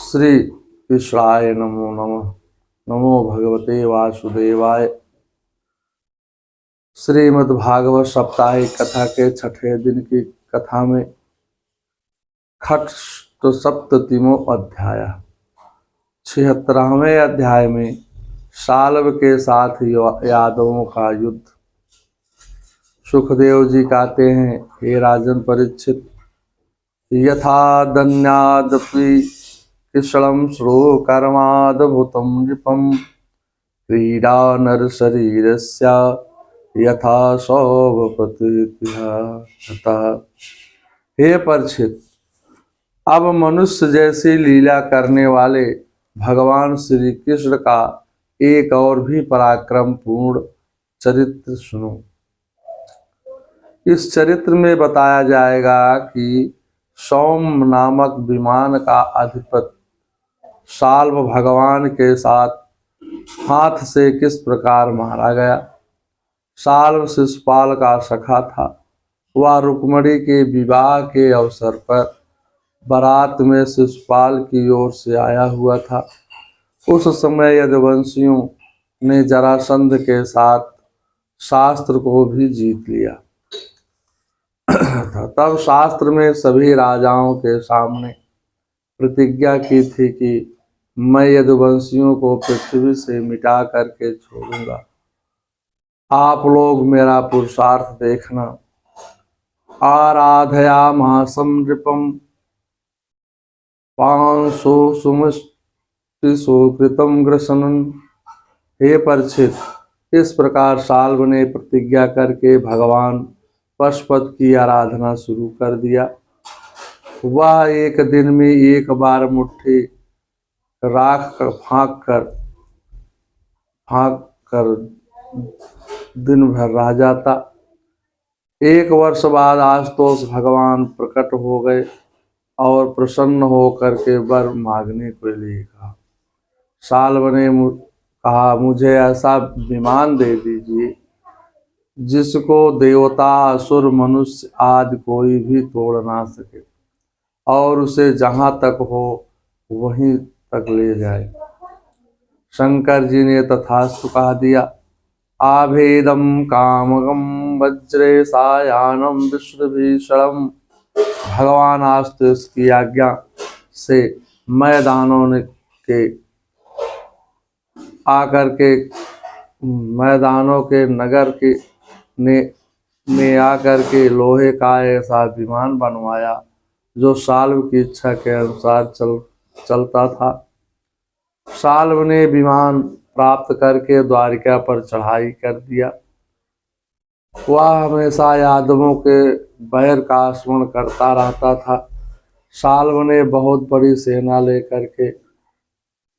श्री कृष्णाय नमो नमः। नमो भगवते वासुदेवाय। श्रीमद्भागवत साप्ताहिक कथा के छठे दिन की कथा में खट सप्ततिमो अध्याय। 76वें अध्याय में साल्व के साथ यादवों का युद्ध। सुखदेव जी कहते हैं, हे राजन परीक्षित, यथा दन्यादपि कृष्णं श्लोकर्माद्भुतं नृपं क्रीडा नरशरीरस्य यथा सौभपतिः। हे परीक्षित, अब मनुष्य जैसी लीला करने वाले भगवान श्री कृष्ण का एक और भी पराक्रम पूर्ण चरित्र सुनो। इस चरित्र में बताया जाएगा कि सौम नामक विमान का अधिपति साल्व भगवान के साथ हाथ से किस प्रकार मारा गया। साल्व शिशुपाल का सखा था। वह रुक्मिणी के विवाह के अवसर पर बारात में शिशुपाल की ओर से आया हुआ था। उस समय यदुवंशियों ने जरासंध के साथ शास्त्र को भी जीत लिया था। तब शास्त्र में सभी राजाओं के सामने प्रतिज्ञा की थी कि मैं यदुवंशियों को पृथ्वी से मिटा करके छोड़ूंगा। आप लोग मेरा पुरुषार्थ देखना। आराधयामासं नृपं पांशो सुमुष्टिषु कृतं ग्रसनं। हे परीक्षित, इस प्रकार साल्व ने प्रतिज्ञा करके भगवान पशुपति की आराधना शुरू कर दिया। वह एक दिन में एक बार मुट्ठी राख फाँक कर दिन भर रह जाता। एक वर्ष बाद आशुतोष भगवान प्रकट हो गए और प्रसन्न होकर के वर मांगने के लिए कहा। साल्व ने कहा, मुझे ऐसा विमान दे दीजिए जिसको देवता, असुर, मनुष्य आदि कोई भी तोड़ ना सके और उसे जहाँ तक हो वहीं तक ले जाए। शंकर जी ने तथास्तु कह दिया। आभेदम कामगम वज्रे सायानम विश्वभीषणम। भगवान आस्तु इसकी आज्ञा से मैदानों के नगर के ने आकर के लोहे का ऐसा विमान बनवाया जो साल्व की इच्छा के अनुसार चलता था। साल्व ने विमान प्राप्त करके द्वारिका पर चढ़ाई कर दिया। वह हमेशा यादवों के बैर का स्मरण करता रहता था। साल्व ने बहुत बड़ी सेना लेकर के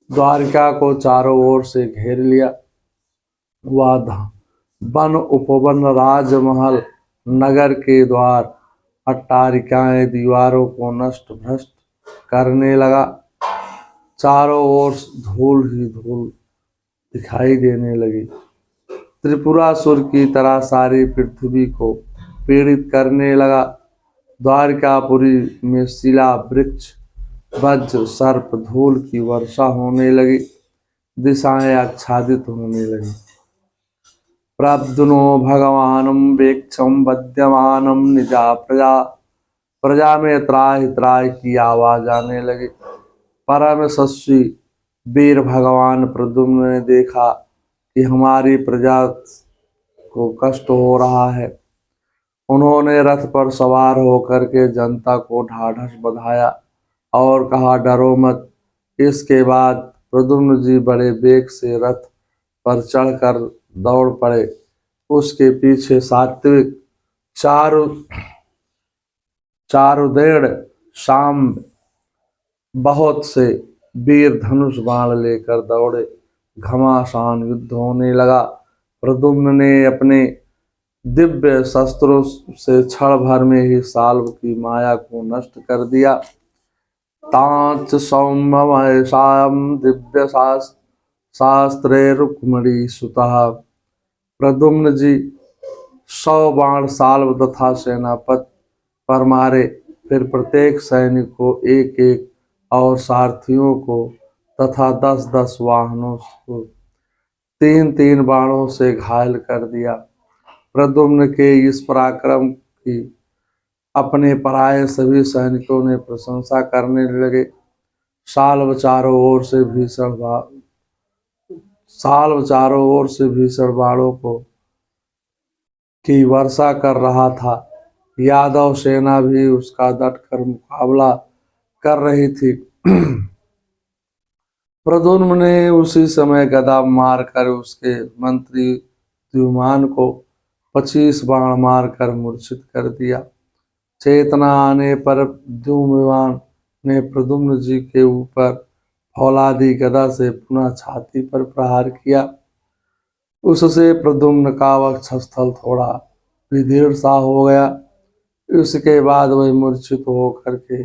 द्वारिका को चारों ओर से घेर लिया। वह वन, उपवन, राजमहल, नगर के द्वार, अट्टारिकाएं, दीवारों को नष्ट भ्रष्ट करने लगा। चारों ओर धूल ही धूल दिखाई देने लगी। त्रिपुरासुर की तरह सारी पृथ्वी को पीड़ित करने लगा। द्वारिकापुरी में शिला, वृक्ष, वज्र, सर्प, धूल की वर्षा होने लगी। दिशाएं आच्छादित होने लगी। प्रद्युनो भगवानम वेक्षम वद्यमानम निजा प्रजा में त्राहि त्राहि की आवाज आने लगी। परम यशस्वी वीर भगवान प्रद्युम्न ने देखा कि हमारी प्रजा को कष्ट हो रहा है। उन्होंने रथ पर सवार होकर के जनता को ढाढ़स बंधाया और कहा, डरो मत। इसके बाद प्रद्युम्न जी बड़े वेग से रथ पर चढ़कर दौड़ पड़े। उसके पीछे सात्विक, चारुदेड़, शाम बहुत से वीर धनुष बाण लेकर दौड़े। घमासान युद्ध होने लगा। प्रद्युम्न ने अपने दिव्य शस्त्रों से क्षण भर में ही साल्व की माया को नष्ट कर दिया। तांच सौम्यमयसायं दिव्य शास्त्रे रुक्मिणी सुतः। प्रद्युम्न जी 100 बाण साल्व तथा सेनापति पर मारे। फिर प्रत्येक सैनिक को एक एक और सारथियों को तथा 10-10 वाहनों को 3-3 बाणों से घायल कर दिया। प्रद्युम्न के इस पराक्रम की अपने पराये सभी सैनिकों ने प्रशंसा करने लगे। साल्व चारों ओर से भीषण बाणों को की वर्षा कर रहा था। यादव सेना भी उसका डटकर मुकाबला कर रही थी। प्रद्युम्न ने उसी समय गदा मारकर उसके मंत्री द्युमान को 25 बाण मारकर मूर्छित कर दिया। चेतना आने पर द्युमान ने प्रद्युम्न जी के ऊपर फौलादी गदा से पुनः छाती पर प्रहार किया। उससे प्रद्युम्न का वक्षस्थल थोड़ा विदीर्ण सा हो गया। उसके बाद वह मूर्छित होकर के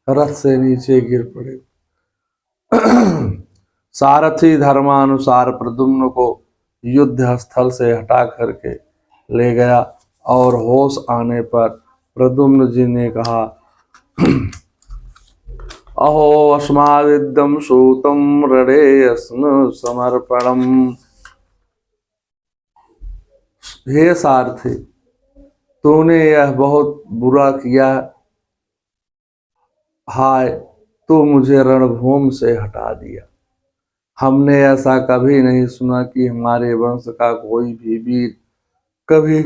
रथ से नीचे गिर पड़े। सारथी धर्मानुसार प्रद्युम्न को युद्ध स्थल से हटा करके ले गया और होश आने पर प्रद्युम्न जी ने कहा, अहो अस्मादिदं सूतं रणे अस्म समर्पणम। हे सारथी, तूने यह बहुत बुरा किया। हाय, तू मुझे रणभूमि से हटा दिया। हमने ऐसा कभी नहीं सुना कि हमारे वंश का कोई भी वीर कभी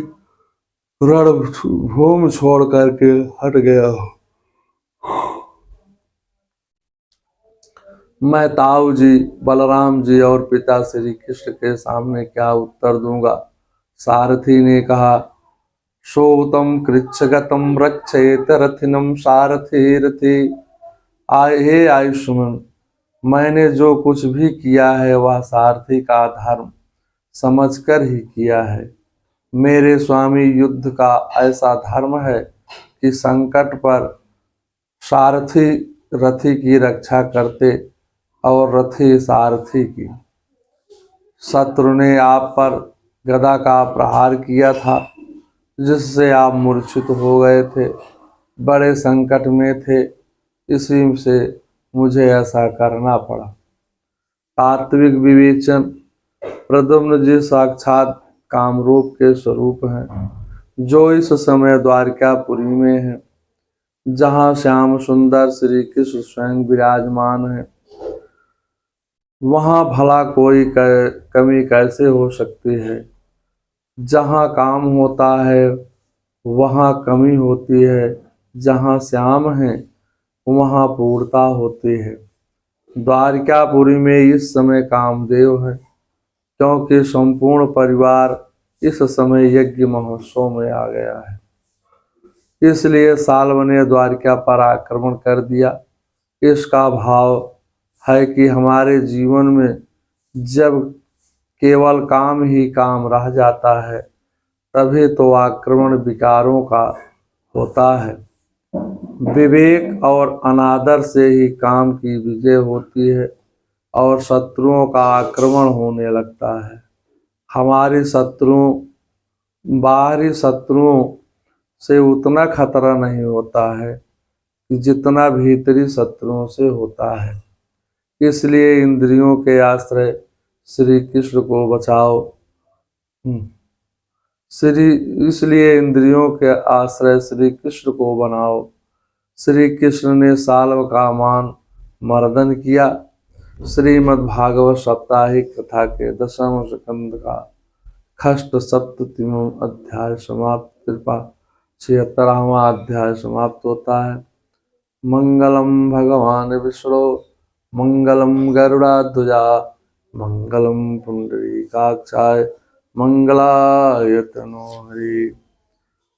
रणभूमि छोड़ करके हट गया हो। मैं ताऊ जी, बलराम जी और पिता श्री कृष्ण के सामने क्या उत्तर दूंगा। सारथी ने कहा, सोतम कृच्छगतम रक्षेत रथिनम सारथी रथी। हे आयुष्मान, मैंने जो कुछ भी किया है वह सारथी का धर्म समझकर ही किया है। मेरे स्वामी युद्ध का ऐसा धर्म है कि संकट पर सारथी रथी की रक्षा करते और रथी सारथी की। शत्रु ने आप पर गदा का प्रहार किया था, जिससे आप मूर्छित हो गए थे, बड़े संकट में थे, इसी से मुझे ऐसा करना पड़ा। तात्विक विवेचन, प्रद्युम्न जी साक्षात कामरूप के स्वरूप हैं, जो इस समय द्वारकापुरी में हैं, जहाँ श्याम सुंदर श्री कृष्ण स्वयं विराजमान है। वहाँ भला कोई कमी कैसे हो सकती है। जहाँ काम होता है वहाँ कमी होती है, जहाँ श्याम है वहाँ पूर्णता होती है। द्वारकापुरी में इस समय कामदेव है, क्योंकि संपूर्ण परिवार इस समय यज्ञ महोत्सव में आ गया है। इसलिए साल्व ने द्वारका पर आक्रमण कर दिया। इसका भाव है कि हमारे जीवन में जब केवल काम ही काम रह जाता है, तभी तो आक्रमण विकारों का होता है। विवेक और अनादर से ही काम की विजय होती है और शत्रुओं का आक्रमण होने लगता है। हमारे शत्रुओं, बाहरी शत्रुओं से उतना खतरा नहीं होता है कि जितना भीतरी शत्रुओं से होता है। इसलिए इंद्रियों के आश्रय श्री कृष्ण को बचाओ। इसलिए इंद्रियों के आश्रय श्री कृष्ण को बनाओ। श्री कृष्ण ने साल्व का मान मर्दन किया। श्रीमद् भागवत साप्ताहिक कथा के 10वें स्कंद का खष्ट सप्ततिम अध्याय समाप्त। कृपा 76वां अध्याय समाप्त होता है। मंगलम भगवान विष्णु, मंगलम गरुड़ाध्वजा, मंगलम पुंडरीकाक्षाय, मंगलाय तनो हरि।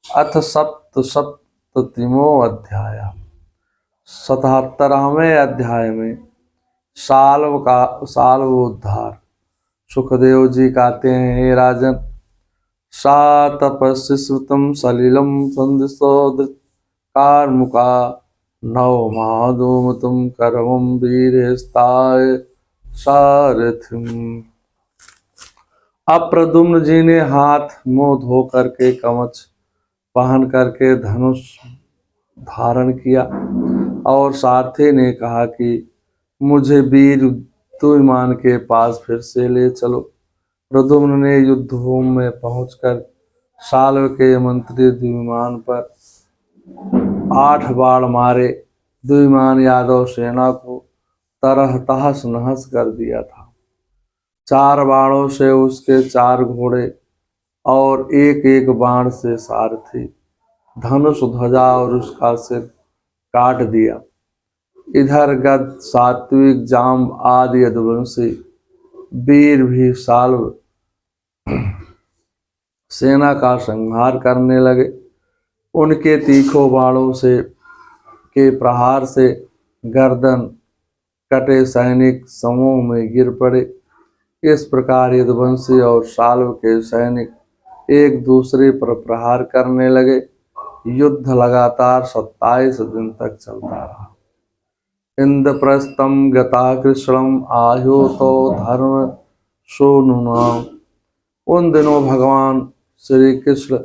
अथ सप्ततिमो अध्याय। 77वें अध्याय में साल्व उद्धार। सुखदेव जी कहते हैं, हे राजन, सा तपस्वी श्रुतम सलिलम संदिशोदृत कार्मुका नव महाधूमतुम करवम वीरस्ताय सारथिम। अब प्रद्युम्न जी ने हाथ मुंह धो करके कवच पहन करके धनुष धारण किया और सारथी ने कहा कि मुझे वीर द्युमान के पास फिर से ले चलो। प्रद्युम्न ने युद्धभूमि में पहुंचकर साल्व के मंत्री द्युमान पर 8 बाण मारे। द्युमान यादव सेना को तरह तहस नहस कर दिया था। 4 बाणों से उसके 4 घोड़े और एक एक बाण से सारथी, धनुष, ध्वजा और उसका सिर काट दिया। इधर गद, सात्विक, जाम आदि यदुवंशी वीर भी साल्व सेना का संहार करने लगे। उनके तीखों बाणों से के प्रहार से गर्दन कटे सैनिक समूह में गिर पड़े। इस प्रकार यदुवंशी और साल्व के सैनिक एक दूसरे पर प्रहार करने लगे। युद्ध लगातार 27 दिन तक चलता रहा। इंद्रप्रस्थम गता कृष्णम आयुतो धर्म सोनुनाम। उन दिनों भगवान श्री कृष्ण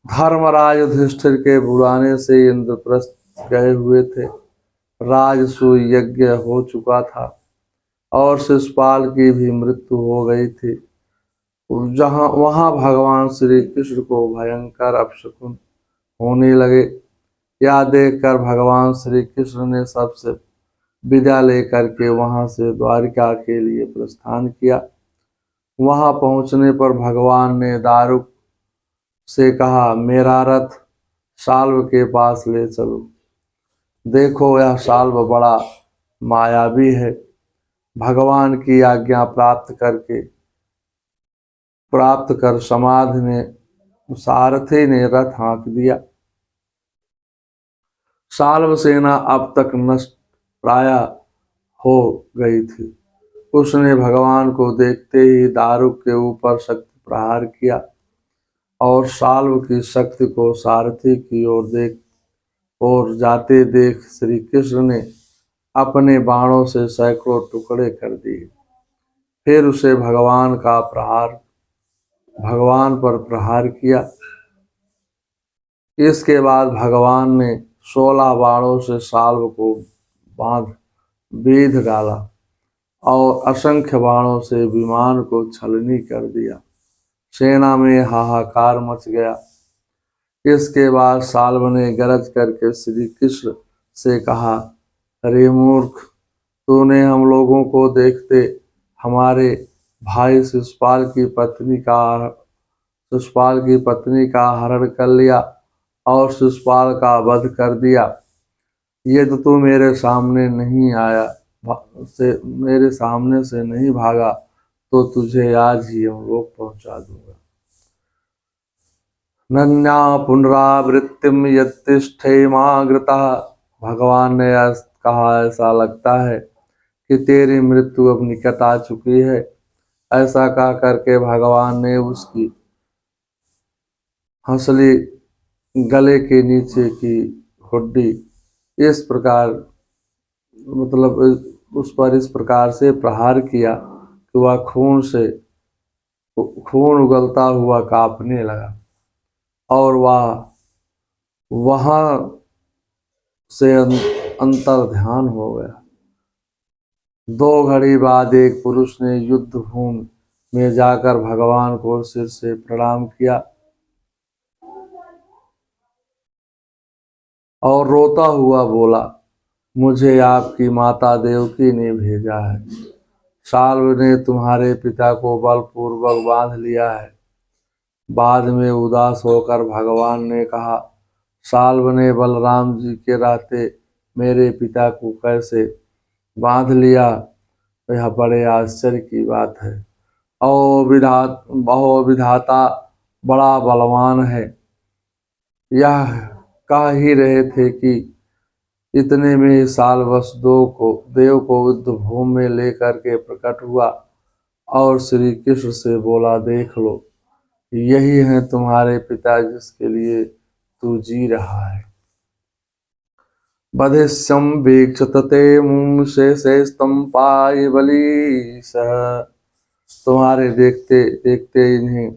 धर्मराज युधिष्ठिर के बुलाने से इंद्रप्रस्थ गए हुए थे। राजसूय यज्ञ हो चुका था और शिशुपाल की भी मृत्यु हो गई थी। वहां भगवान श्री कृष्ण को भयंकर अपशकुन होने लगे। यह देखकर भगवान श्री कृष्ण ने सबसे विदा लेकर के वहां से द्वारिका के लिए प्रस्थान किया। वहां पहुंचने पर भगवान ने दारुक से कहा, मेरा रथ साल्व के पास ले चलो। देखो, यह साल्व बड़ा मायावी है। भगवान की आज्ञा प्राप्त कर सारथी ने रथ हाँक दिया। साल्व सेना अब तक नष्ट प्राय हो गई थी। उसने भगवान को देखते ही दारुक के ऊपर शक्ति प्रहार किया और साल्व की शक्ति को सारथी की ओर जाते देख श्री कृष्ण ने अपने बाणों से सैकड़ों टुकड़े कर दिए। फिर उसे भगवान पर प्रहार किया। इसके बाद भगवान ने 16 बाणों से साल्व को बीध डाला और असंख्य बाणों से विमान को छलनी कर दिया। सेना में हाहाकार मच गया। इसके बाद साल्व ने गरज करके श्री कृष्ण से कहा, अरे मूर्ख, तूने हम लोगों को देखते हमारे भाई शिशुपाल की पत्नी का हरण कर लिया और शिशुपाल का वध कर दिया। ये तो तू मेरे सामने से नहीं भागा तो तुझे आज ही हम लोग पहुंचा दूंगा। नन्या पुनरावृत्तिम यत्तिष्ठेमाग्रतः। भगवान ने कहा, ऐसा लगता है कि तेरी मृत्यु अब निकट आ चुकी है। ऐसा कह करके भगवान ने उसकी हंसली गले के नीचे की हड्डी इस प्रकार उस पर इस प्रकार से प्रहार किया कि वह खून उगलता हुआ कांपने लगा और वहां से अंतर ध्यान हो गया। 2 घड़ी बाद एक पुरुष ने युद्ध भूमि में जाकर भगवान को सिर से प्रणाम किया और रोता हुआ बोला, मुझे आपकी माता देवकी ने भेजा है। साल्व ने तुम्हारे पिता को बलपूर्वक बांध लिया है। बाद में उदास होकर भगवान ने कहा, साल्व ने बलराम जी के रहते मेरे पिता को कैसे बांध लिया, यह बड़े आश्चर्य की बात है। विधाता बड़ा बलवान है। यह कह ही रहे थे कि इतने में साल्वस देव को युद्ध भूमि में लेकर के प्रकट हुआ और श्री कृष्ण से बोला, देख लो, यही है तुम्हारे पिता जिसके लिए तू जी रहा है। बधिष्यम वीक्षते मुंशेषेस्तम पाय बली सह। तुम्हारे देखते देखते इन्हें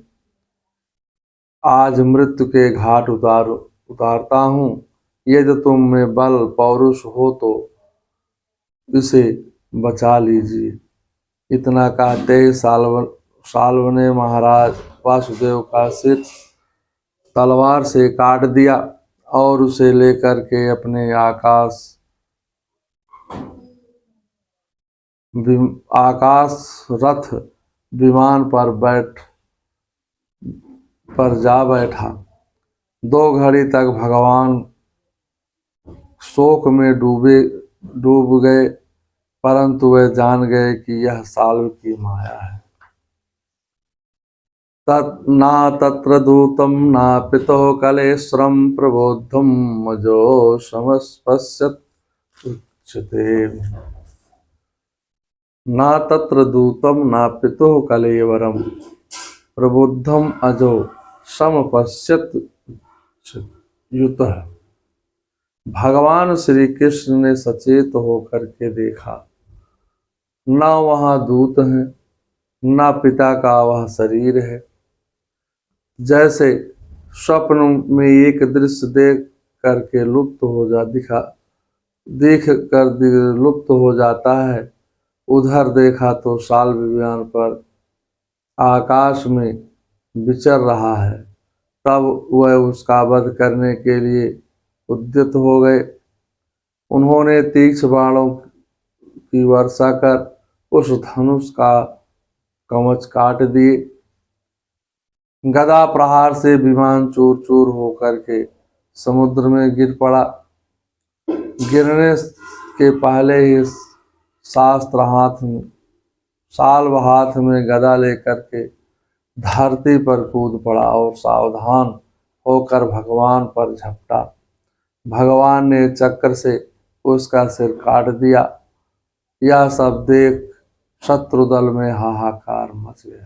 आज मृत्यु के घाट उतारता हूँ। यदि तुम में बल पौरुष हो तो इसे बचा लीजिए। इतना कहते ही साल्व ने महाराज वासुदेव का सिर तलवार से काट दिया और उसे लेकर के अपने आकाश रथ विमान पर जा बैठा। 2 घड़ी तक भगवान शोक में डूब गए, परंतु वे जान गए कि यह साल्व की माया है। ना तत्र दूतं ना पितो कलेश्वरं प्रबोद्धं मजो समस्पश्यत् उच्यते। ना तत्र दूतं ना पितो कलेवरं प्रबुद्धम अजो समपश्यत युतः। भगवान श्री कृष्ण ने सचेत होकर के देखा, न वहाँ दूत है न पिता का वह शरीर है। जैसे स्वप्न में एक दृश्य लुप्त हो जाता है, उधर देखा तो साल विमान पर आकाश में विचर रहा है। तब वह उसका वध करने के लिए उद्यत हो गए। उन्होंने तीक्ष्ण बाणों की वर्षा कर उस धनुष का कवच काट दिए। गदा प्रहार से विमान चूर चूर होकर के समुद्र में गिर पड़ा। गिरने के पहले ही साल्व हाथ में गदा लेकर के धरती पर कूद पड़ा और सावधान होकर भगवान पर झपटा। भगवान ने चक्र से उसका सिर काट दिया। यह सब देख शत्रुदल में हाहाकार मच गया।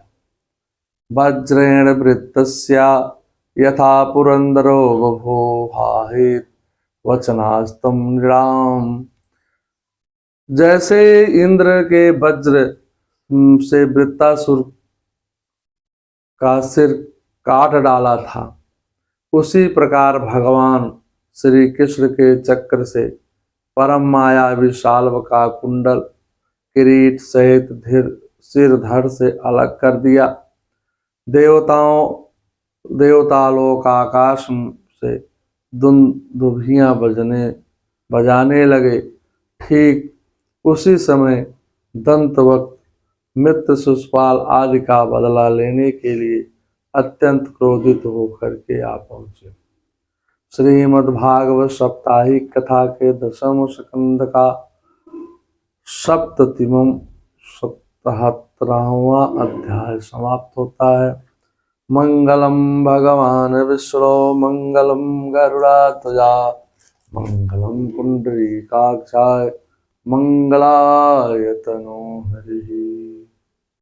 वज्रेण वृत्तस्य यथा पुरंदरो बभो हाहेत वचनास्तं नृणाम। जैसे इंद्र के वज्र से वृत्तासुर का सिर काट डाला था, उसी प्रकार भगवान श्री कृष्ण के चक्र से परम मायावी साल्व का कुंडल किरीट सहित सिर धड़ से अलग कर दिया। देवतालोक आकाश से दुंदुभियां बजाने लगे। ठीक उसी समय दंतवक्त मित्र शिशुपाल आदि का बदला लेने के लिए अत्यंत क्रोधित होकर के आ पहुंचे। श्रीमद्भागवत साप्ताहिक कथा के 10वें स्कंद का 77वां अध्याय समाप्त होता है। मंगलम भगवान विष्णु मंगलम गरुड़ध्वजा मंगलम पुंडरीकाक्षाय मंगलाय तनोहरि।